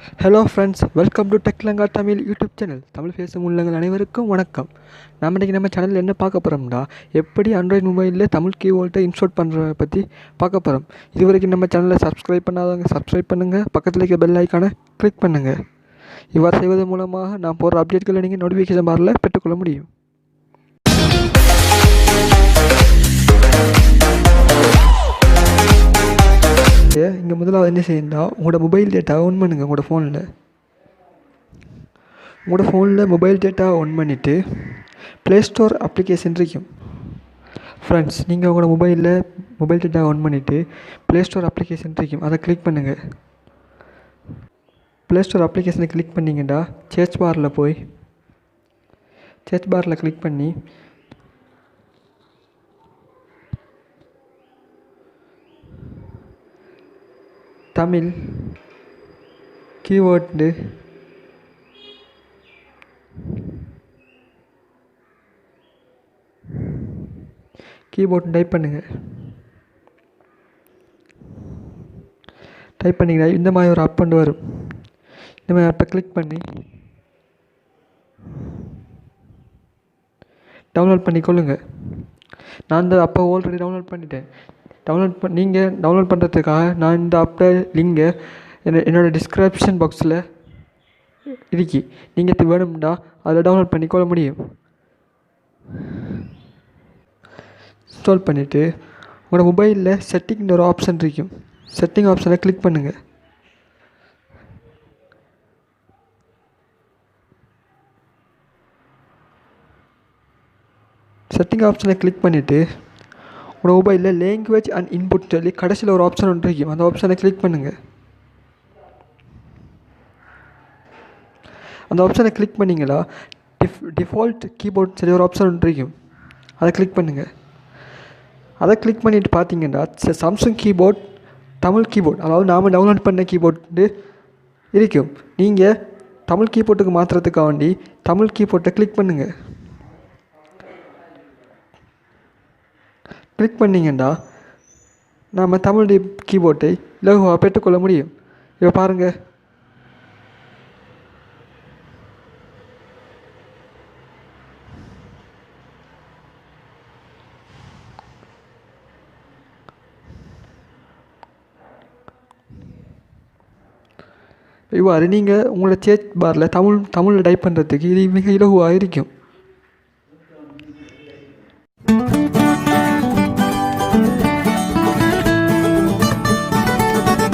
Hello friends, welcome to Tech Lanka Tamil YouTube channel. Tamil பேசும் உள்ளங்கள் அனைவருக்கும் வணக்கம். நம்ம சேனலில் என்ன பார்க்க போகிறோம்னா, எப்படி ஆண்ட்ராய்டு மொபைலில் தமிழ் கீபோர்டை இன்ஸ்டால் பண்ணுறத பற்றி பார்க்க போகிறோம். இது வரைக்கும் நம்ம சேனலை சப்ஸ்கிரைப் பண்ணாதவங்க சப்ஸ்கிரைப் பண்ணுங்கள், பக்கத்தில் இருக்க பெல் ஐக்கானை கிளிக் பண்ணுங்கள். இவ்வாறு செய்வதன் மூலமாக நான் போகிற அப்டேட்களை நீங்கள் நோட்டிஃபிகேஷன் பாரில் பெற்றுக்கொள்ள முடியும். இங்கே முதலாவது என்ன செய்யணும்னா, உங்களோட மொபைல் டேட்டா ஆன் பண்ணுங்கள். உங்களோட ஃபோனில் மொபைல் டேட்டா ஆன் பண்ணிவிட்டு ப்ளே ஸ்டோர் அப்ளிகேஷன் இருக்கும். ஃப்ரெண்ட்ஸ், நீங்கள் உங்களோட மொபைல் டேட்டா ஆன் பண்ணிவிட்டு ப்ளே ஸ்டோர் அப்ளிகேஷன் இருக்கும், அதை கிளிக் பண்ணுங்கள். ப்ளே ஸ்டோர் அப்ளிகேஷனை கிளிக் பண்ணிங்கன்னா சர்ச் பாரில் கிளிக் பண்ணி தமிழ் கீபோர்டு டைப் பண்ணுங்கள். டைப் பண்ணிங்கன்னா இந்த மாதிரி ஒரு ஆப் வரும். இந்த மாதிரி ஆப்பை கிளிக் பண்ணி டவுன்லோட் பண்ணிக்கொள்ளுங்கள். நான் இந்த அப்போ ஆல்ரெடி டவுன்லோட் பண்ணிட்டேன். நீங்கள் டவுன்லோட் பண்ணுறதுக்காக நான் இந்த ஆப்பை லிங்கை என்னோடய டிஸ்கிரிப்ஷன் பாக்ஸில் இருக்கு. நீங்கள் வேணும்னா அதில் டவுன்லோட் பண்ணிக்கொள்ள முடியும். இன்ஸ்டால் பண்ணிவிட்டு உங்களோட மொபைலில் செட்டிங்னு ஒரு ஆப்ஷன் இருக்கும். செட்டிங் ஆப்ஷனை கிளிக் பண்ணுங்கள். செட்டிங் ஆப்ஷனை கிளிக் பண்ணிவிட்டு உங்களோட மொபைலில் லேங்குவேஜ் அண்ட் இன்புட் சொல்லி கடைசியில் ஒரு ஆப்ஷன் ஒன்று இருக்கும். அந்த ஆப்ஷனை கிளிக் பண்ணுங்கள். அந்த ஆப்ஷனை கிளிக் பண்ணிங்களா டிஃபால்ட் கீபோர்ட் சொல்லி ஒரு ஆப்ஷன் ஒன்று இருக்கும். அதை கிளிக் பண்ணுங்கள். அதை கிளிக் பண்ணிவிட்டு பார்த்தீங்கன்னா சாம்சங் கீபோர்ட் தமிழ் கீபோர்ட், அதாவது நாம் டவுன்லோட் பண்ண கீபோர்டு இருக்கும். நீங்கள் தமிழ் கீபோர்ட்டுக்கு மாற்றுறதுக்காக வேண்டி தமிழ் கீபோர்ட்டை கிளிக் பண்ணுங்கள். கிளிக் பண்ணிங்கன்னா நாம் தமிழ் கீபோர்ட்டை இலகுவாக பெற்றுக்கொள்ள முடியும். இப்போ பாருங்கள், இவ்வாறு நீங்கள் உங்களோட சர்ச் பாரில் தமிழில் டைப் பண்ணுறதுக்கு இது மிக இலகுவாக இருக்கும்.